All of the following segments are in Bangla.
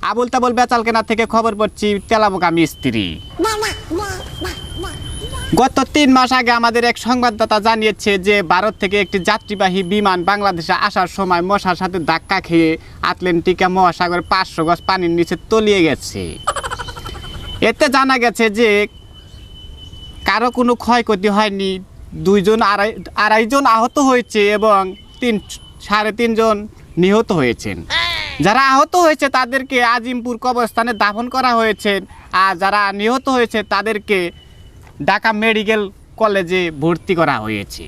আবুল তাবুল বেচালকেনা থেকে খবর পড়ছি তেলাপোকা মিস্ত্রি। গত ৩ মাস আগে আমাদের এক সংবাদদাতা জানিয়েছে যে ভারত থেকে একটি যাত্রীবাহী বিমান বাংলাদেশে আসার সময় মশার সাথে ধাক্কা খেয়ে আটলান্টিকা মহাসাগরে ৫০০ গজ পানির নিচে তলিয়ে গেছে। এতে জানা গেছে যে কারো কোনো ক্ষয়ক্ষতি হয়নি, ২ জন আহত হয়েছে এবং ৩.৫ জন নিহত হয়েছেন। যারা আহত হয়েছে তাদেরকে আজিমপুর কবরস্থানে দাফন করা হয়েছে, আর যারা নিহত হয়েছে তাদেরকে ঢাকা মেডিকেল কলেজে ভর্তি করা হয়েছে।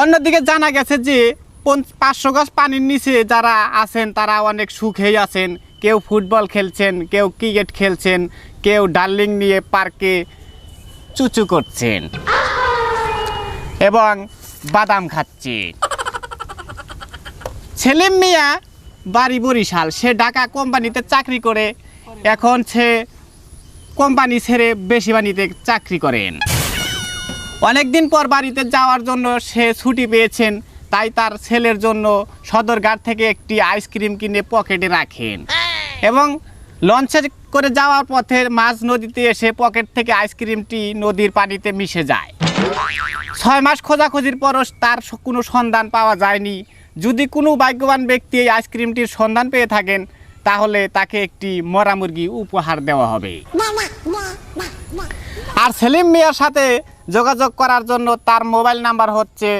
অন্যদিকে জানা গেছে যে ৫০০ গজ পানির নিচে যারা আছেন তারা অনেক সুখেই আছেন। কেউ ফুটবল খেলছেন, কেউ ক্রিকেট খেলছেন, কেউ ডার্লিং নিয়ে পার্কে চুচু করছেন এবং বাদাম খাচ্ছে। সেলিম মিয়া বাড়ি বরিশাল, সে ঢাকা কোম্পানিতে চাকরি করে, এখন সে কোম্পানি ছেড়ে বেশি বাণীতে চাকরি করেন। অনেকদিন পর বাড়িতে যাওয়ার জন্য সে ছুটি পেয়েছেন, তাই তার ছেলের জন্য সদরঘাট থেকে একটি আইসক্রিম কিনে পকেটে রাখেন এবং লঞ্চে করে যাওয়ার পথে মাঝ নদীতে এসে পকেট থেকে আইসক্রিমটি নদীর পানিতে মিশে যায়। ৬ মাস খোঁজাখুঁজির পরও তার কোনো সন্ধান পাওয়া যায়নি। যদি কোনো ভাগ্যবান ব্যক্তি এই আইসক্রিমটির সন্ধান পেয়ে থাকেন তাহলে তাকে একটি মরা মুরগি উপহার দেওয়া হবে। আর সেলিম মিয়ার সাথে যোগাযোগ করার জন্য তার মোবাইল নাম্বার হচ্ছে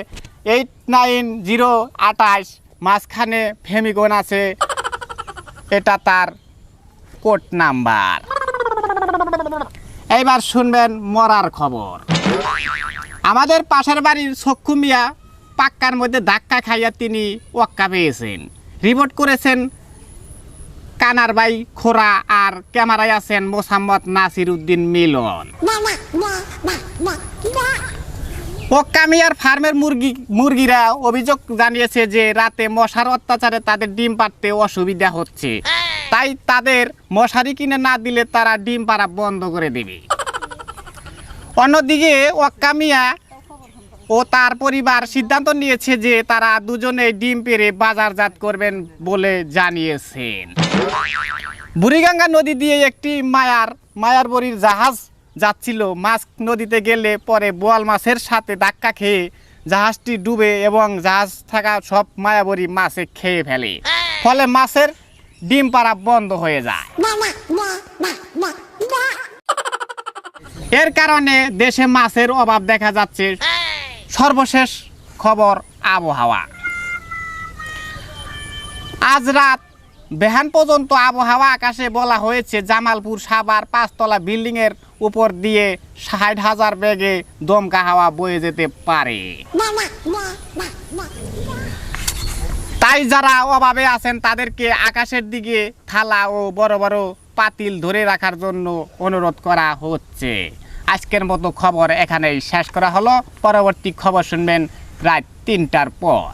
89028, মাঝখানে ফেমিগন আছে, এটা তার কোড নাম্বার। এইবার শুনবেন মরার খবর। আমাদের পাশের বাড়ির চক্ষু মিয়া পাক্কার মধ্যে ধাক্কা খাইয়া তিনি ওয়াক্কা পেয়েছেন। রিপোর্ট করেছেন কানার ভাই খোরা, আর ক্যামেরায় আছেন মোসাম্মদ নাসির উদ্দিন মিলন। ওয়াক্কা মিয়ার ফার্মের মুরগিরা অভিযোগ জানিয়েছে যে রাতে মশার অত্যাচারে তাদের ডিম পাড়তে অসুবিধা হচ্ছে, তাই তাদের মশারি কিনে না দিলে তারা ডিম পাড়া বন্ধ করে দেবে। অন্যদিকে ওয়াক্কা মিয়া ও তার পরিবার সিদ্ধান্ত নিয়েছে যে তারা দুজনে ডিম পেড়ে বাজারজাত করবেন বলে জানিয়েছেন। বুড়িগঙ্গা নদী দিয়ে একটি মায়ার বড়ির জাহাজ যাচ্ছিল। মাছ নদীতে গেলে পরে বোয়াল মাছের সাথে ধাক্কা খেয়ে জাহাজটি ডুবে এবং জাহাজ থাকা সব মায়াবড়ি মাছে খেয়ে ফেলে, ফলে মাছের ডিম পাড়া বন্ধ হয়ে যায়। এর কারণে দেশে মাছের অভাব দেখা যাচ্ছে। সর্বশেষ খবর আবহাওয়া। আজ রাত বেহান পর্যন্ত আবহাওয়া আকাশে বলা হয়েছে জামালপুর সাভার 5 তলা বিল্ডিং এর উপর দিয়ে 60,000 বেগে দমকা হাওয়া বয়ে যেতে পারে। তাই যারা অভাবে আছেন তাদেরকে আকাশের দিকে থালা ও বড় বড় পাতিল ধরে রাখার জন্য অনুরোধ করা হচ্ছে। আজকের মতো খবর এখানেই শেষ করা হলো। পরবর্তী খবর শুনবেন রাত 3টার পর।